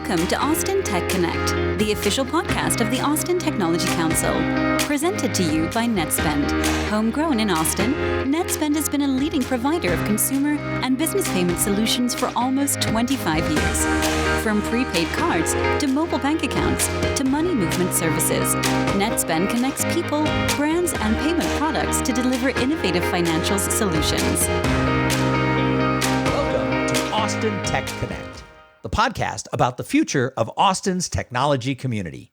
Welcome to Austin Tech Connect, the official podcast of the Austin Technology Council. Presented to you by NetSpend. Homegrown in Austin, NetSpend has been a leading provider of consumer and business payment solutions for almost 25 years. From prepaid cards to mobile bank accounts to money movement services, NetSpend connects people, brands, and payment products to deliver innovative financial solutions. Welcome to Austin Tech Connect, the podcast about the future of Austin's technology community.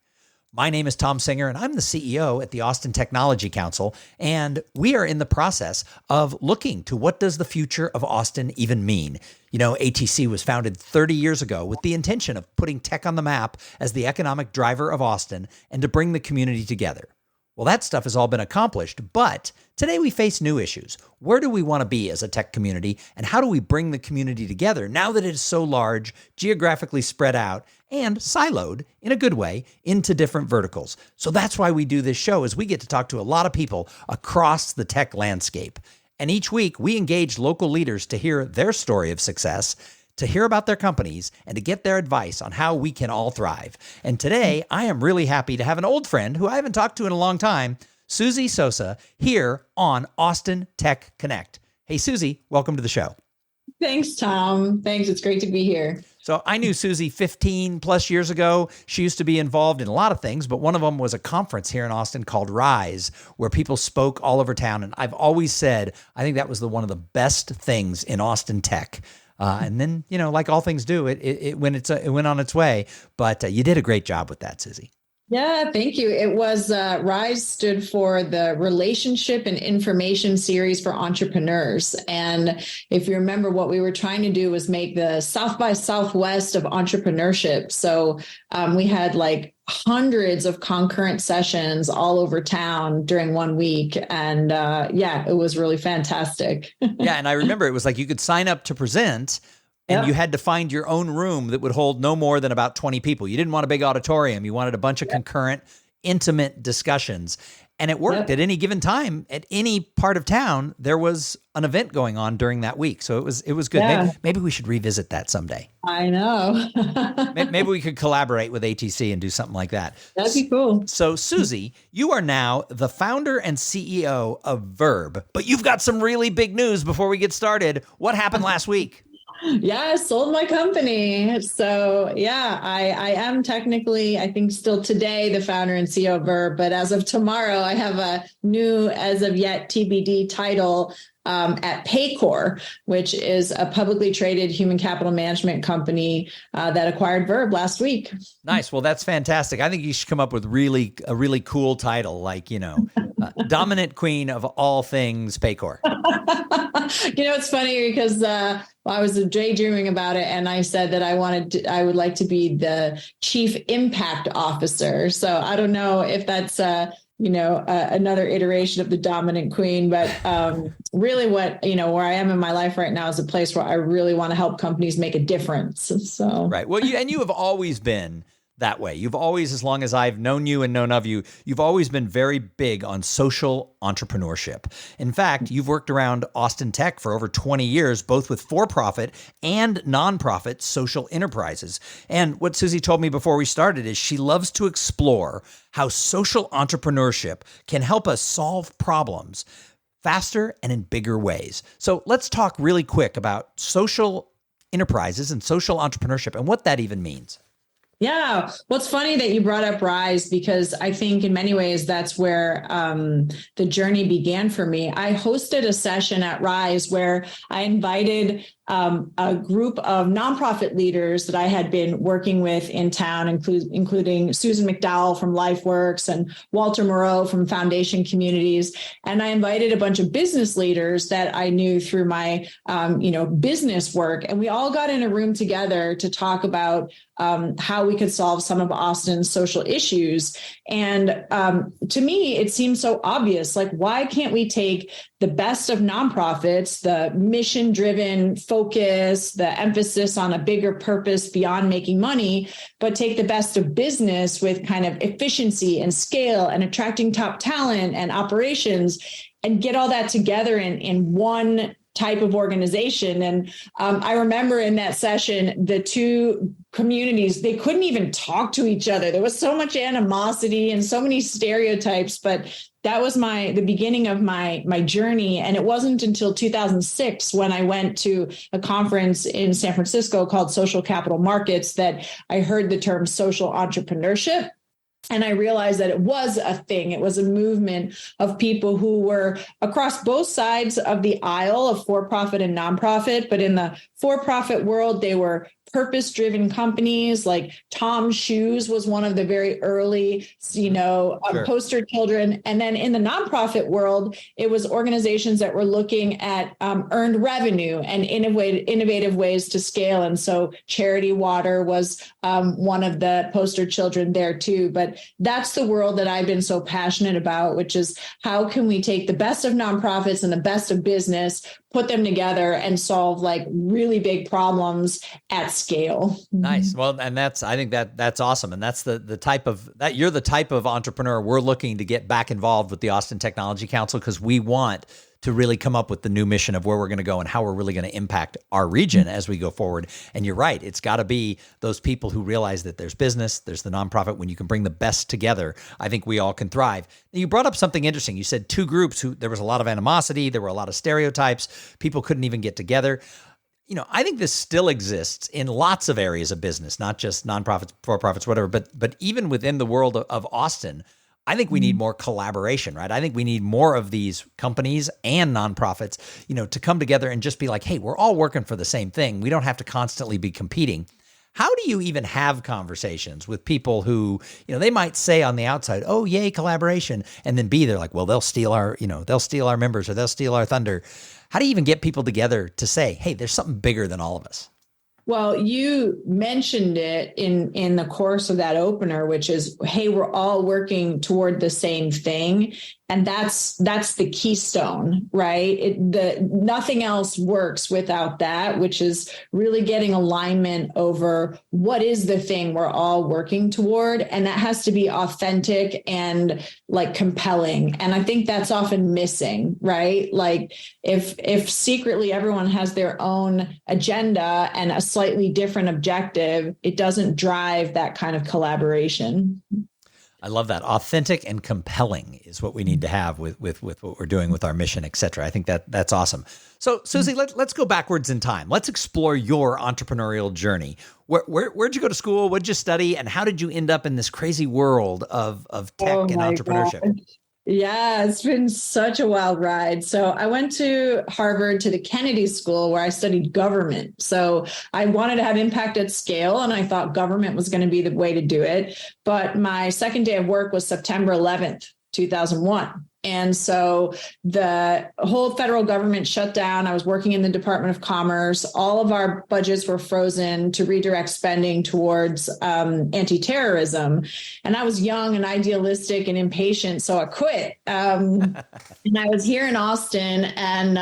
My name is Tom Singer, and I'm the CEO at the Austin Technology Council, and we are in the process of looking to what does the future of Austin even mean. You know, ATC was founded 30 years ago with the intention of putting tech on the map as the economic driver of Austin and to bring the community together. Well, that stuff has all been accomplished, but today we face new issues. Where do we want to be as a tech community, and how do we bring the community together now that it is so large, geographically spread out, and siloed, in a good way, into different verticals? So that's why we do this show, is we get to talk to a lot of people across the tech landscape. And each week, we engage local leaders to hear their story of success, to hear about their companies, and to get their advice on how we can all thrive. And today, I am really happy to have an old friend who I haven't talked to in a long time, Suzi Sosa, here on Austin Tech Connect. Hey, Suzi, welcome to the show. Thanks, Tom. Thanks. It's great to be here. So I knew Suzi 15 plus years ago. She used to be involved in a lot of things, but one of them was a conference here in Austin called Rise, where people spoke all over town. And I've always said, I think that was one of the best things in Austin tech. And then, you know, like all things do, it went on its way. But you did a great job with that, Suzi. Yeah, thank you. It was RISE stood for the Relationship and Information Series for Entrepreneurs. And if you remember, what we were trying to do was make the South by Southwest of entrepreneurship. So we had like hundreds of concurrent sessions all over town during 1 week. And it was really fantastic. Yeah. And I remember it was like you could sign up to present, and you had to find your own room that would hold no more than about 20 people. You didn't want a big auditorium. You wanted a bunch of concurrent, intimate discussions. And it worked. At any given time, at any part of town, there was an event going on during that week. So it was good. Yeah. Maybe we should revisit that someday. I know. Maybe we could collaborate with ATC and do something like that. That'd be cool. So Suzi, you are now the founder and CEO of Verb, but you've got some really big news before we get started. What happened last week? Yeah, I sold my company. So I am technically, I think still today, the founder and CEO of Verb. But as of tomorrow, I have a new, as of yet TBD title at Paycor, which is a publicly traded human capital management company that acquired Verb last week. Nice. Well, that's fantastic. I think you should come up with a really cool title, like, dominant queen of all things Paycor. It's funny because I was daydreaming about it, and I said that I would like to be the chief impact officer. So I don't know if that's another iteration of the dominant queen, but really what, where I am in my life right now is a place where I really want to help companies make a difference. So right. Well, you have always been that way. You've always, as long as I've known you and known of you, you've always been very big on social entrepreneurship. In fact, you've worked around Austin Tech for over 20 years, both with for-profit and nonprofit social enterprises. And what Suzi told me before we started is she loves to explore how social entrepreneurship can help us solve problems faster and in bigger ways. So let's talk really quick about social enterprises and social entrepreneurship and what that even means. Yeah. Well, it's funny that you brought up Rise, because I think in many ways that's where the journey began for me. I hosted a session at Rise where I invited a group of nonprofit leaders that I had been working with in town, including Susan McDowell from LifeWorks and Walter Moreau from Foundation Communities. And I invited a bunch of business leaders that I knew through my, business work. And we all got in a room together to talk about how we could solve some of Austin's social issues. And to me, it seems so obvious. Like, why can't we take the best of nonprofits, the mission-driven focus, the emphasis on a bigger purpose beyond making money, but take the best of business with kind of efficiency and scale and attracting top talent and operations, and get all that together in one type of organization. And I remember in that session, the two communities, they couldn't even talk to each other. There was so much animosity and so many stereotypes, but that was the beginning of my journey. And it wasn't until 2006 when I went to a conference in San Francisco called Social Capital Markets that I heard the term social entrepreneurship. And I realized that it was a thing. It was a movement of people who were across both sides of the aisle of for-profit and nonprofit. But in the for-profit world, they were purpose-driven companies. Like Tom's Shoes was one of the very early, sure, poster children. And then in the nonprofit world, it was organizations that were looking at earned revenue and innovative ways to scale. And so Charity Water was one of the poster children there too. But that's the world that I've been so passionate about, which is how can we take the best of nonprofits and the best of business, put them together and solve like really big problems at scale. Nice. Well, and I think that's awesome. And that's the type of that you're the type of entrepreneur we're looking to get back involved with the Austin Technology Council, because we want to really come up with the new mission of where we're going to go and how we're really going to impact our region as we go forward. And you're right. It's got to be those people who realize that there's business, there's the nonprofit. When you can bring the best together, I think we all can thrive. You brought up something interesting. You said two groups there was a lot of animosity. There were a lot of stereotypes. People couldn't even get together. I think this still exists in lots of areas of business, not just nonprofits, for-profits, whatever, but even within the world of Austin, I think we need more collaboration, right? I think we need more of these companies and nonprofits, to come together and just be like, hey, we're all working for the same thing. We don't have to constantly be competing. How do you even have conversations with people who, they might say on the outside, oh, yay, collaboration. And then they're like, well, they'll steal our members, or they'll steal our thunder. How do you even get people together to say, hey, there's something bigger than all of us? Well, you mentioned it in the course of that opener, which is, hey, we're all working toward the same thing. And that's the keystone, right? Nothing else works without that, which is really getting alignment over what is the thing we're all working toward. And that has to be authentic and like compelling. And I think that's often missing, right? Like if secretly everyone has their own agenda and a slightly different objective, it doesn't drive that kind of collaboration. I love that. Authentic and compelling is what we need to have with what we're doing with our mission, et cetera. I think that's awesome. So Suzi, let's go backwards in time. Let's explore your entrepreneurial journey. Where'd you go to school? What'd you study? And how did you end up in this crazy world of tech and entrepreneurship? God. Yeah, it's been such a wild ride. So I went to Harvard, to the Kennedy School, where I studied government. So I wanted to have impact at scale, and I thought government was going to be the way to do it. But my second day of work was September 11th, 2001. And so the whole federal government shut down. I was working in the Department of Commerce. All of our budgets were frozen to redirect spending towards anti-terrorism. And I was young and idealistic and impatient, so I quit. And I was here in Austin, and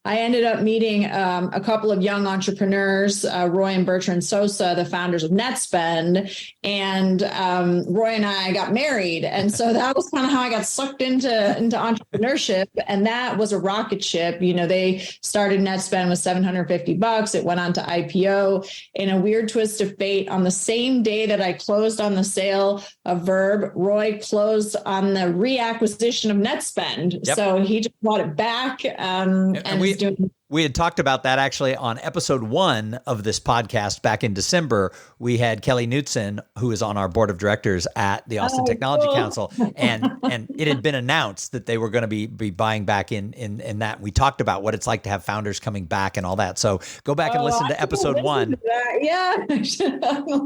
I ended up meeting a couple of young entrepreneurs, Roy and Bertrand Sosa, the founders of NetSpend, and Roy and I got married. And so that was kind of how I got sucked into entrepreneurship. And that was a rocket ship. They started NetSpend with $750. It went on to IPO. In a weird twist of fate, on the same day that I closed on the sale of Verb, Roy closed on the reacquisition of NetSpend. Yep. So he just bought it back. We had talked about that actually on episode 1 of this podcast back in December. We had Kelly Knutson, who is on our board of directors at the Austin Technology Council, and it had been announced that they were going to be buying back in that. We talked about what it's like to have founders coming back and all that. So go back and listen to episode 1. Yeah,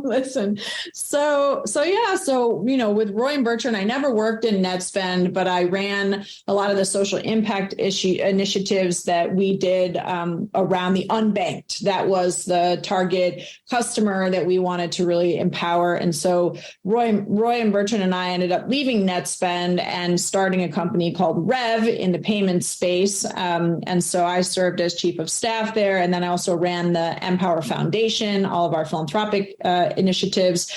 listen. So with Roy and Bertrand, I never worked in NetSpend, but I ran a lot of the social impact initiatives that we did around the unbanked. That was the target customer that we wanted to really empower. And so Roy and Bertrand and I ended up leaving NetSpend and starting a company called Rev in the payment space. And so I served as chief of staff there. And then I also ran the Empower Foundation, all of our philanthropic initiatives.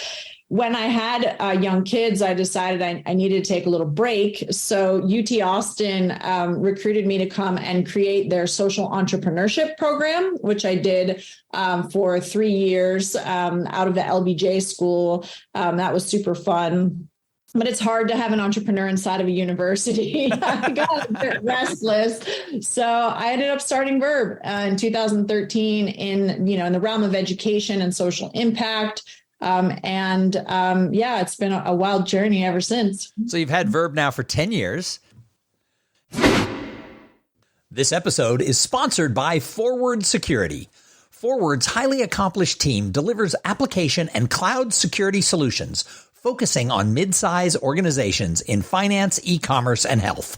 when I had young kids, I decided I needed to take a little break. So UT Austin recruited me to come and create their social entrepreneurship program, which I did for 3 years out of the LBJ school. That was super fun. But it's hard to have an entrepreneur inside of a university. I got a bit restless. So I ended up starting Verb in 2013 in the realm of education and social impact. It's been a wild journey ever since. So you've had Verb now for 10 years. This episode is sponsored by Forward Security. Forward's highly accomplished team delivers application and cloud security solutions, focusing on mid-size organizations in finance, e-commerce, and health.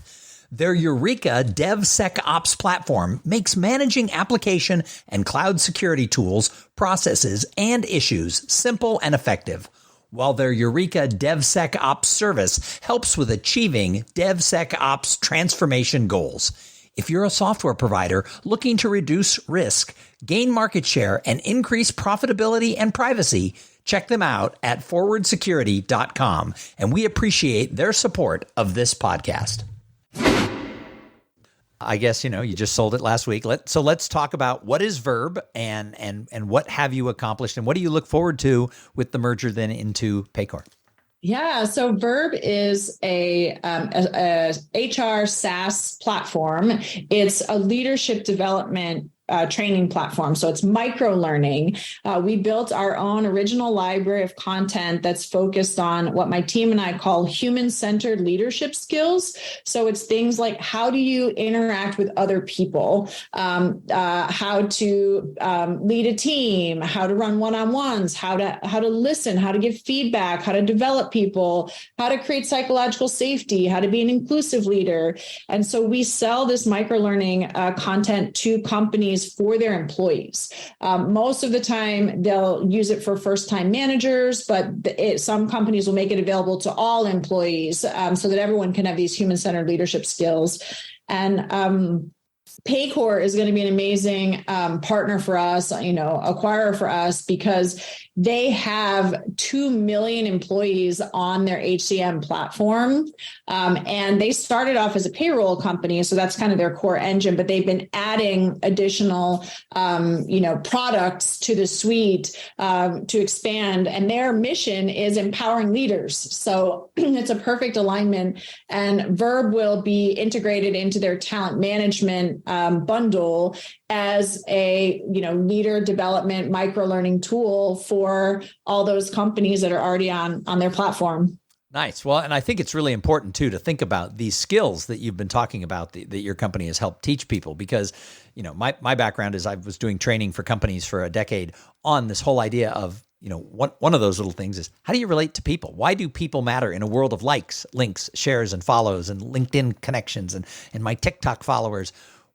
Their Eureka DevSecOps platform makes managing application and cloud security tools, processes, and issues simple and effective, while their Eureka DevSecOps service helps with achieving DevSecOps transformation goals. If you're a software provider looking to reduce risk, gain market share, and increase profitability and privacy, check them out at forwardsecurity.com, and we appreciate their support of this podcast. I guess, you just sold it last week. So let's talk about what is Verb and what have you accomplished and what do you look forward to with the merger then into Paycor? Yeah, so Verb is a HR SaaS platform. It's a leadership development training platform. So it's micro learning. We built our own original library of content that's focused on what my team and I call human-centered leadership skills. So it's things like, how do you interact with other people? How to lead a team, how to run one-on-ones, how to listen, how to give feedback, how to develop people, how to create psychological safety, how to be an inclusive leader. And so we sell this micro learning content to companies for their employees. Most of the time, they'll use it for first-time managers, but some companies will make it available to all employees so that everyone can have these human-centered leadership skills. And Paycor is going to be an amazing partner for us, acquirer for us, because they have 2 million employees on their HCM platform. And they started off as a payroll company. So that's kind of their core engine, but they've been adding additional, products to the suite to expand. And their mission is empowering leaders. So it's a perfect alignment. And Verb will be integrated into their talent management bundle as a leader development micro learning tool for all those companies that are already on their platform. Nice. Well, and I think it's really important too to think about these skills that you've been talking about that your company has helped teach people, because my background is I was doing training for companies for a decade on this whole idea of one of those little things is, how do you relate to people? Why do people matter in a world of likes, links, shares, and follows, and LinkedIn connections, and my TikTok followers?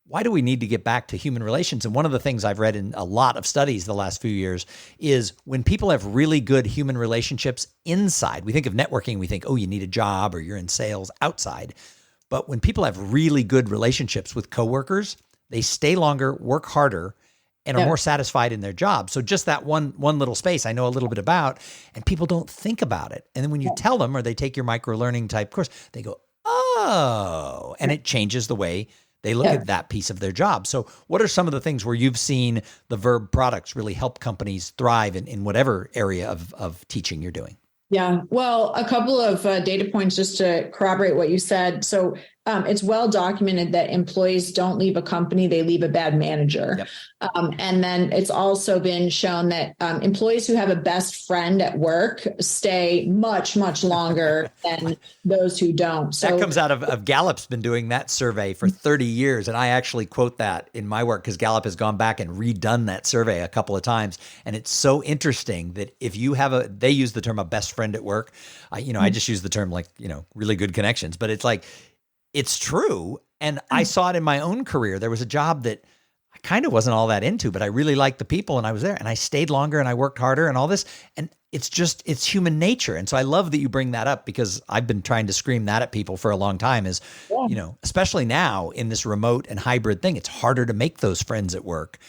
Why do we need to get back to human relations? And one of the things I've read in a lot of studies the last few years is when people have really good human relationships inside, we think of networking, we think, oh, you need a job or you're in sales outside. But when people have really good relationships with coworkers, they stay longer, work harder, and are more satisfied in their job. So just that one little space I know a little bit about, and people don't think about it. And then when you tell them, or they take your micro learning type course, they go, oh, and it changes the way they look at that piece of their job. So what are some of the things where you've seen the Verb products really help companies thrive in whatever area of teaching you're doing? Yeah, well, a couple of data points just to corroborate what you said. So it's well documented that employees don't leave a company, they leave a bad manager. Yep. And then it's also been shown that employees who have a best friend at work stay much, much longer than those who don't. So that comes out of Gallup's been doing that survey for 30 years. And I actually quote that in my work because Gallup has gone back and redone that survey a couple of times. And it's so interesting that if you have they use the term a best friend at work. I just use the term really good connections, but it's like, it's true. And I saw it in my own career. There was a job that I kind of wasn't all that into, but I really liked the people and I was there and I stayed longer and I worked harder and all this. And it's human nature. And so I love that you bring that up because I've been trying to scream that at people for a long time is, especially now in this remote and hybrid thing, it's harder to make those friends at work.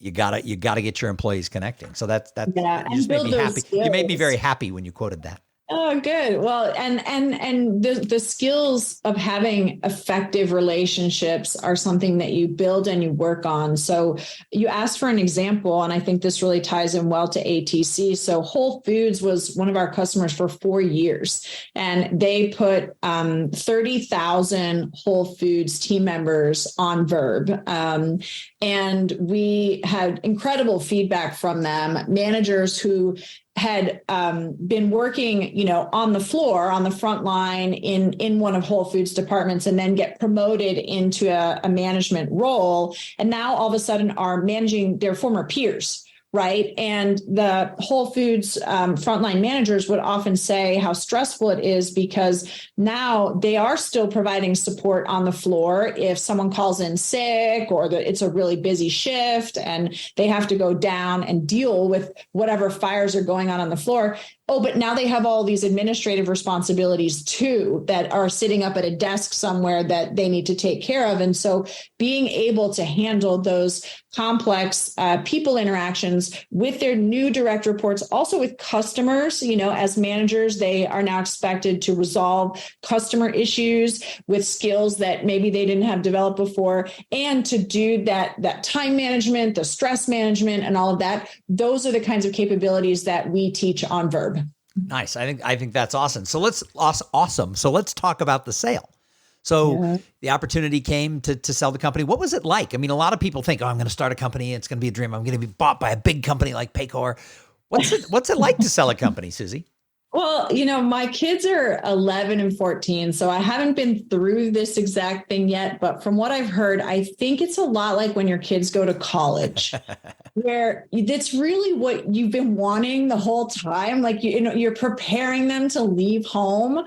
gotta get your employees connecting. So that's Yeah, you just made me happy. skills. You made me very happy when you quoted that. Oh, good. Well, and the skills of having effective relationships are something that you build and you work on. So you asked for an example, and I think this really ties in well to ATC. So Whole Foods was one of our customers for 4 years, and they put 30,000 Whole Foods team members on Verb. And we had incredible feedback from them, managers who had been working, on the floor, on the front line in one of Whole Foods departments, and then get promoted into a management role. And now all of a sudden are managing their former peers. Right. And the Whole Foods frontline managers would often say how stressful it is, because now they are still providing support on the floor if someone calls in sick or it's a really busy shift and they have to go down and deal with whatever fires are going on the floor. Oh, but now they have all these administrative responsibilities too that are sitting up at a desk somewhere that they need to take care of. And so being able to handle those complex people interactions with their new direct reports, also with customers, as managers, they are now expected to resolve customer issues with skills that maybe they didn't have developed before, and to do that time management, the stress management, and all of that. Those are the kinds of capabilities that we teach on Verb. Nice. I think that's awesome. So let's talk about the sale. So the opportunity came to sell the company. What was it like? I mean, a lot of people think, I'm going to start a company. It's going to be a dream. I'm going to be bought by a big company like Paycor. What's it like to sell a company, Suzi? Well, my kids are 11 and 14, so I haven't been through this exact thing yet. But from what I've heard, I think it's a lot like when your kids go to college, where it's really what you've been wanting the whole time. Like, you're preparing them to leave home.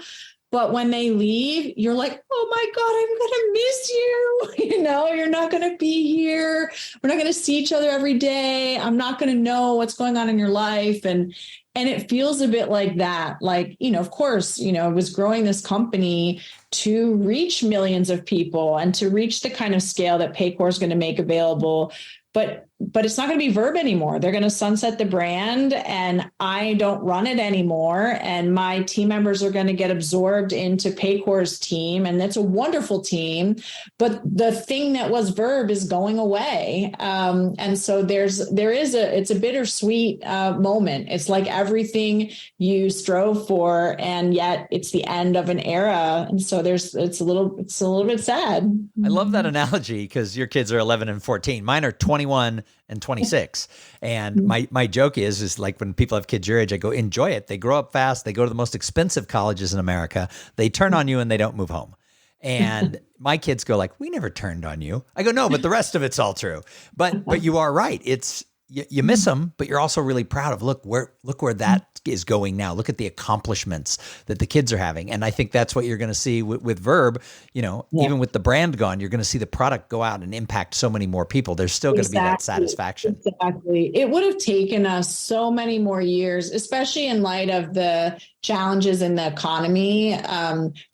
But when they leave, you're like, oh my God, I'm going to miss you. You're not going to be here. We're not going to see each other every day. I'm not going to know what's going on in your life. And it feels a bit like that. Like, of course, I was growing this company to reach millions of people and to reach the kind of scale that Paycor is going to make available. But it's not going to be Verb anymore. They're going to sunset the brand, and I don't run it anymore. And my team members are going to get absorbed into Paycor's team, and that's a wonderful team. But the thing that was Verb is going away, and so it's a bittersweet moment. It's like everything you strove for, and yet it's the end of an era, and so it's a little bit sad. I love that analogy because your kids are 11 and 14. Mine are 21 and 26. And my joke is like when people have kids your age, I go, enjoy it. They grow up fast. They go to the most expensive colleges in America. They turn on you and they don't move home. And my kids go like, we never turned on you. I go, no, but the rest of it's all true. But you are right. It's, you miss them, but you're also really proud of look where that is going now. Look at the accomplishments that the kids are having. And I think that's what you're going to see with Verb, even with the brand gone, you're going to see the product go out and impact so many more people. There's still going to be that satisfaction. Exactly. It would have taken us so many more years, especially in light of the challenges in the economy,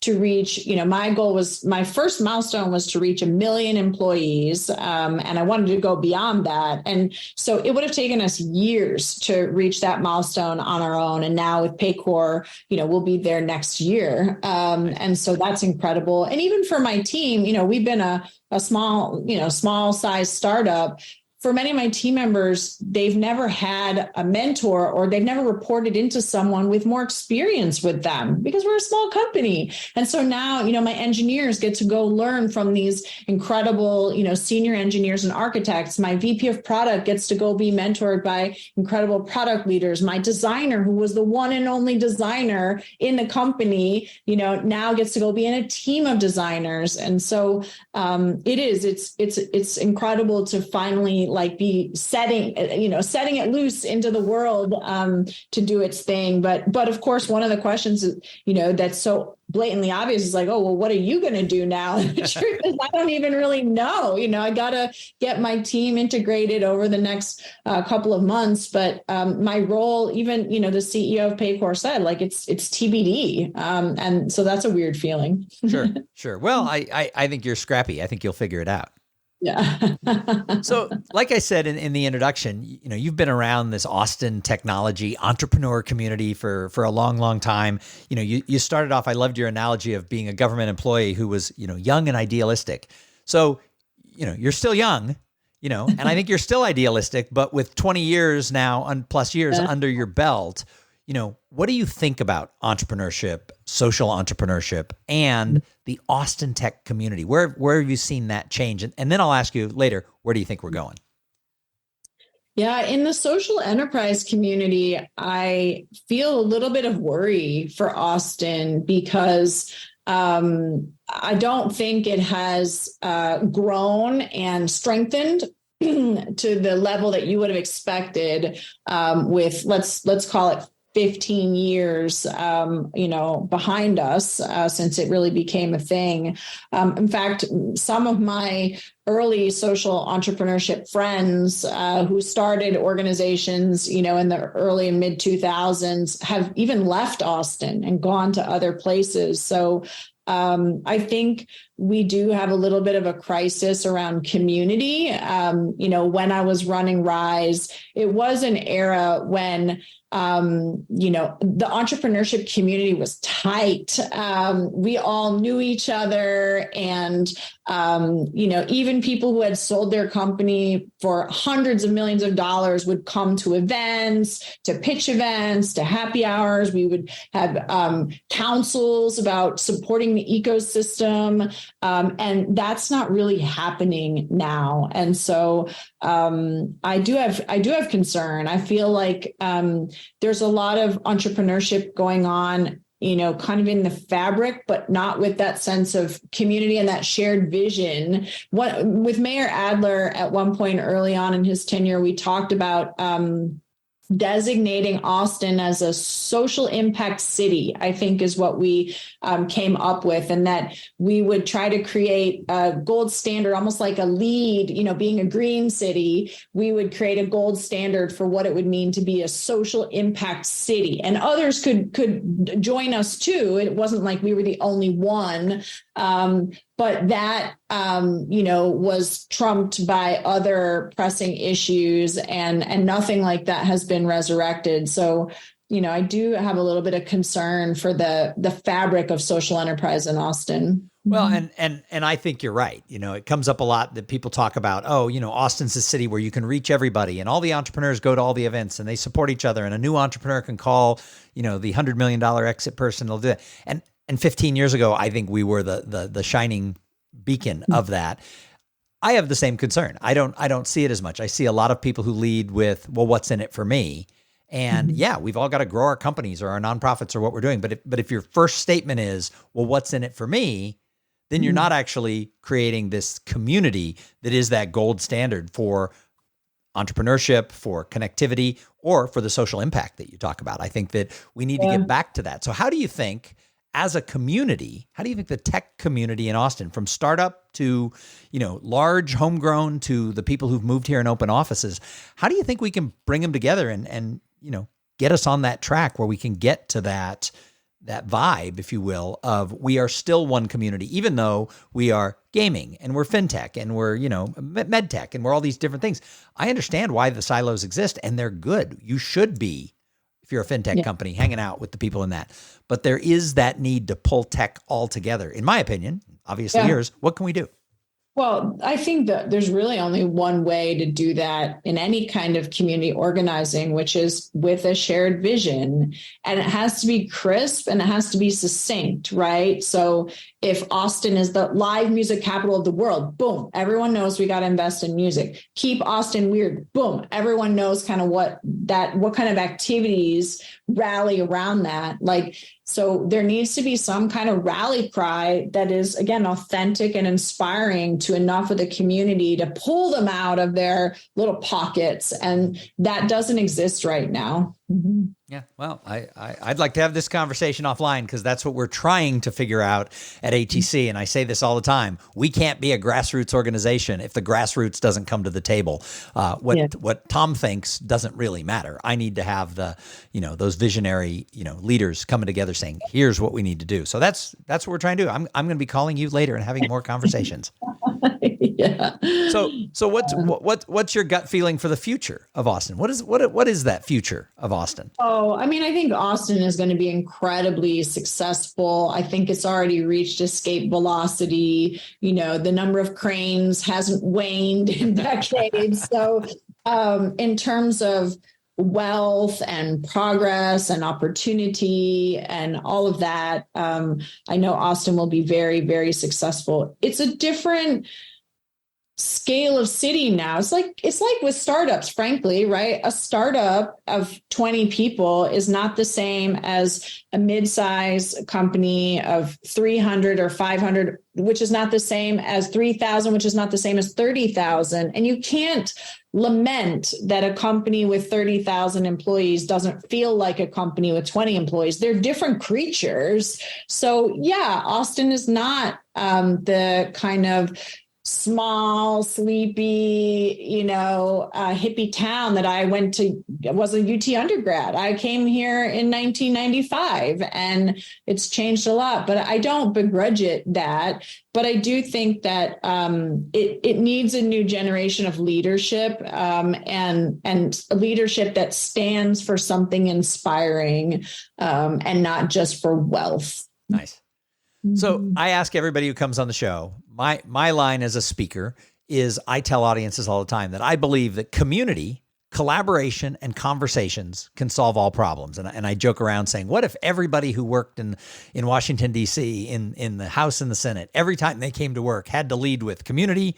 to reach, my first milestone was to reach 1 million employees. And I wanted to go beyond that. And so it would have taken us years to reach that milestone on our own. And now with Paycor, we'll be there next year. And so that's incredible. And even for my team, we've been a small size startup. For many of my team members, they've never had a mentor or they've never reported into someone with more experience with them because we're a small company. And so now, my engineers get to go learn from these incredible, senior engineers and architects. My VP of product gets to go be mentored by incredible product leaders. My designer, who was the one and only designer in the company, now gets to go be in a team of designers. And so it's incredible to finally be setting it loose into the world to do its thing. But of course, one of the questions, that's so blatantly obvious is like, oh, well, what are you going to do now? And the truth is, I don't even really know. I got to get my team integrated over the next couple of months. But my role, even, the CEO of Paycor said, it's TBD. And so that's a weird feeling. Sure. Well, I think you're scrappy. I think you'll figure it out. Yeah. So, like I said in the introduction, you've been around this Austin technology entrepreneur community for a long, long time. You started off, I loved your analogy of being a government employee who was, young and idealistic. So, you're still young, and I think you're still idealistic, but with 20 years now, plus years under your belt, what do you think about entrepreneurship, social entrepreneurship, and the Austin tech community? Where have you seen that change? And then I'll ask you later, where do you think we're going? Yeah, in the social enterprise community, I feel a little bit of worry for Austin because I don't think it has grown and strengthened to the level that you would have expected with let's call it 15 years, behind us since it really became a thing. In fact, some of my early social entrepreneurship friends who started organizations, in the early and mid 2000s have even left Austin and gone to other places. So I think we do have a little bit of a crisis around community. When I was running Rise, it was an era when the entrepreneurship community was tight. We all knew each other, and even people who had sold their company for hundreds of millions of dollars would come to events, to pitch events, to happy hours. We would have councils about supporting the ecosystem. And that's not really happening now. And so I do have concern. I feel like there's a lot of entrepreneurship going on, kind of in the fabric, but not with that sense of community and that shared vision. With Mayor Adler at one point early on in his tenure, we talked about designating Austin as a social impact city, I think is what we came up with, and that we would try to create a gold standard, almost like a LEED, being a green city, we would create a gold standard for what it would mean to be a social impact city. And others could join us too. It wasn't like we were the only one. But that, was trumped by other pressing issues, and nothing like that has been resurrected. So, I do have a little bit of concern for the fabric of social enterprise in Austin. Well, and I think you're right. It comes up a lot that people talk about, Austin's a city where you can reach everybody, and all the entrepreneurs go to all the events and they support each other, and a new entrepreneur can call, the $100 million exit person. They'll do that. And 15 years ago, I think we were the shining beacon of that. I have the same concern. I don't see it as much. I see a lot of people who lead with, well, what's in it for me? And yeah, we've all got to grow our companies or our nonprofits or what we're doing. But if your first statement is, well, what's in it for me? Then you're not actually creating this community that is that gold standard for entrepreneurship, for connectivity, or for the social impact that you talk about. I think that we need to get back to that. So how do you think, as a community, how do you think the tech community in Austin, from startup to, large homegrown to the people who've moved here and open offices, how do you think we can bring them together and get us on that track where we can get to that vibe, if you will, of we are still one community, even though we are gaming and we're fintech and we're, med tech and we're all these different things. I understand why the silos exist, and they're good. You should be, if you're a fintech company, hanging out with the people in that. But there is that need to pull tech all together. In my opinion, obviously yours, what can we do? Well, I think that there's really only one way to do that in any kind of community organizing, which is with a shared vision. And it has to be crisp and it has to be succinct, right? So if Austin is the live music capital of the world, boom, everyone knows we got to invest in music. Keep Austin weird, boom, everyone knows kind of what kind of activities rally around that. So there needs to be some kind of rally cry that is, again, authentic and inspiring to enough of the community to pull them out of their little pockets. And that doesn't exist right now. Mm-hmm. Yeah, well, I'd like to have this conversation offline, because that's what we're trying to figure out at ATC. And I say this all the time. We can't be a grassroots organization if the grassroots doesn't come to the table. What Tom thinks doesn't really matter. I need to have those visionary, leaders coming together saying, here's what we need to do. So that's what we're trying to do. I'm going to be calling you later and having more conversations. Yeah. So what's your gut feeling for the future of Austin? What is that future of Austin? Oh, I mean, I think Austin is going to be incredibly successful. I think it's already reached escape velocity. The number of cranes hasn't waned in decades. So, in terms of wealth and progress and opportunity and all of that, I know Austin will be very, very successful. It's a different scale of city now. It's like with startups, frankly, right? A startup of 20 people is not the same as a mid-size company of 300 or 500, which is not the same as 3,000, which is not the same as 30,000. And you can't lament that a company with 30,000 employees doesn't feel like a company with 20 employees. They're different creatures. So yeah, Austin is not the kind of small, sleepy, hippie town that I went to. Was a UT undergrad. I came here in 1995 and it's changed a lot, but I don't begrudge it that. But I do think that it needs a new generation of leadership and a leadership that stands for something inspiring and not just for wealth. Nice. So I ask everybody who comes on the show, my line as a speaker is I tell audiences all the time that I believe that community, collaboration, and conversations can solve all problems. And I joke around saying, what if everybody who worked in Washington, D.C., in the House and the Senate, every time they came to work had to lead with community,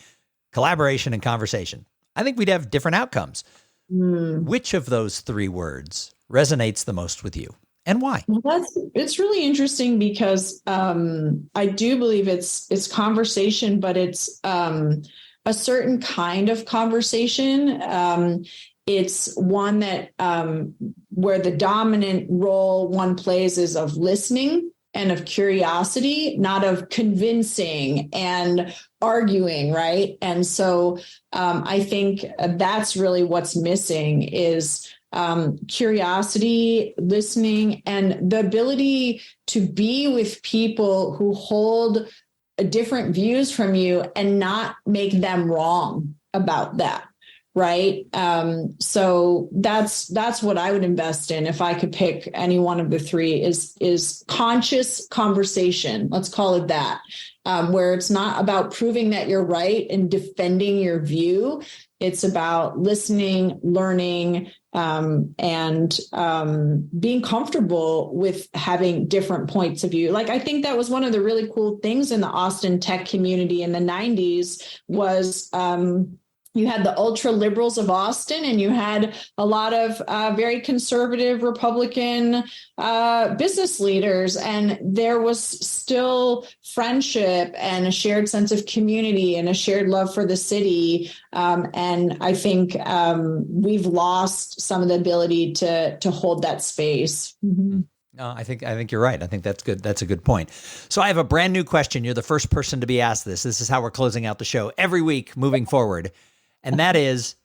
collaboration, and conversation? I think we'd have different outcomes. Which of those three words resonates the most with you? And why? Well, it's really interesting because I do believe it's conversation, but it's a certain kind of conversation. It's one that where the dominant role one plays is of listening and of curiosity, not of convincing and arguing, right? And so I think that's really what's missing is curiosity, listening, and the ability to be with people who hold different views from you and not make them wrong about that. Right. So that's what I would invest in if I could pick any one of the three is conscious conversation. Let's call it that, where it's not about proving that you're right and defending your view. It's about listening, learning, and being comfortable with having different points of view. Like, I think that was one of the really cool things in the Austin tech community in the 90s was you had the ultra liberals of Austin, and you had a lot of very conservative Republican business leaders. And there was still friendship and a shared sense of community and a shared love for the city. And I think we've lost some of the ability to hold that space. Mm-hmm. No, I think you're right. I think that's good. That's a good point. So I have a brand new question. You're the first person to be asked this. This is how we're closing out the show every week moving forward. And that is,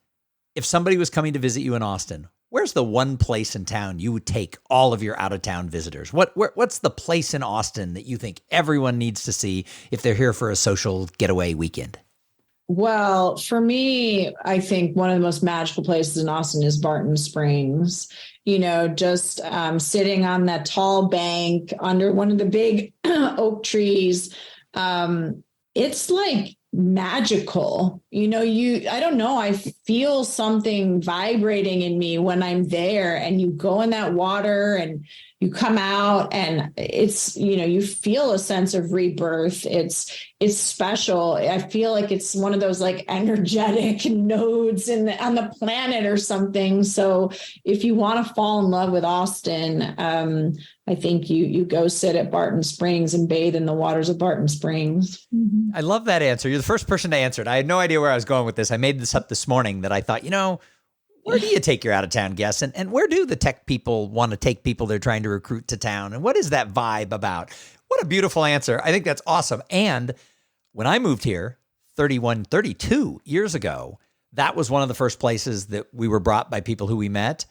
if somebody was coming to visit you in Austin, where's the one place in town you would take all of your out-of-town visitors? What's the place in Austin that you think everyone needs to see if they're here for a social getaway weekend? Well, for me, I think one of the most magical places in Austin is Barton Springs. Just sitting on that tall bank under one of the big oak trees. It's like magical. I don't know. I feel something vibrating in me when I'm there, and you go in that water and you come out, and it's, you feel a sense of rebirth. It's special. I feel like it's one of those like energetic nodes on the planet or something. So if you want to fall in love with Austin, I think you go sit at Barton Springs and bathe in the waters of Barton Springs. Mm-hmm. I love that answer. You're the first person to answer it. I had no idea where I was going with this. I made this up this morning that I thought, where do you take your out-of-town guests? And where do the tech people want to take people they're trying to recruit to town? And what is that vibe about? What a beautiful answer. I think that's awesome. And when I moved here 32 years ago, that was one of the first places that we were brought by people who we met.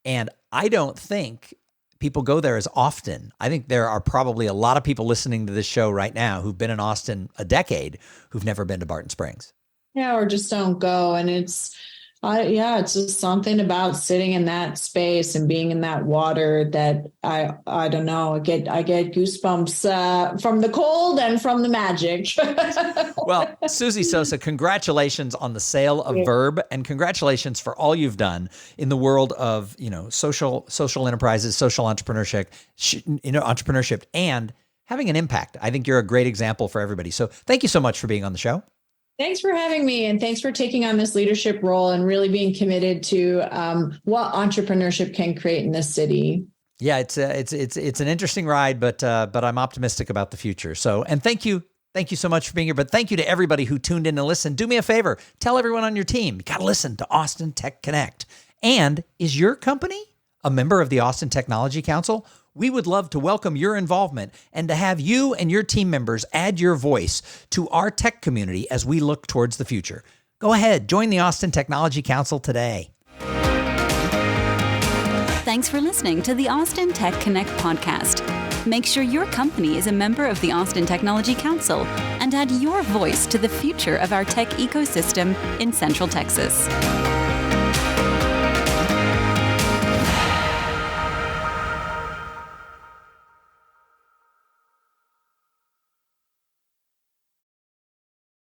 And I don't think people go there as often. I think there are probably a lot of people listening to this show right now who've been in Austin a decade who've never been to Barton Springs. Yeah, or just don't go. And it's just something about sitting in that space and being in that water that I don't know. I get goosebumps from the cold and from the magic. Well, Suzi Sosa, congratulations on the sale of Verb, and congratulations for all you've done in the world of social enterprises, social entrepreneurship, entrepreneurship, and having an impact. I think you're a great example for everybody. So thank you so much for being on the show. Thanks for having me, and thanks for taking on this leadership role and really being committed to what entrepreneurship can create in this city. Yeah, it's an interesting ride, but I'm optimistic about the future. So, and thank you so much for being here. But thank you to everybody who tuned in to listen. Do me a favor, tell everyone on your team, you got to listen to Austin Tech Connect. And is your company a member of the Austin Technology Council? We would love to welcome your involvement and to have you and your team members add your voice to our tech community as we look towards the future. Go ahead, join the Austin Technology Council today. Thanks for listening to the Austin Tech Connect podcast. Make sure your company is a member of the Austin Technology Council and add your voice to the future of our tech ecosystem in Central Texas.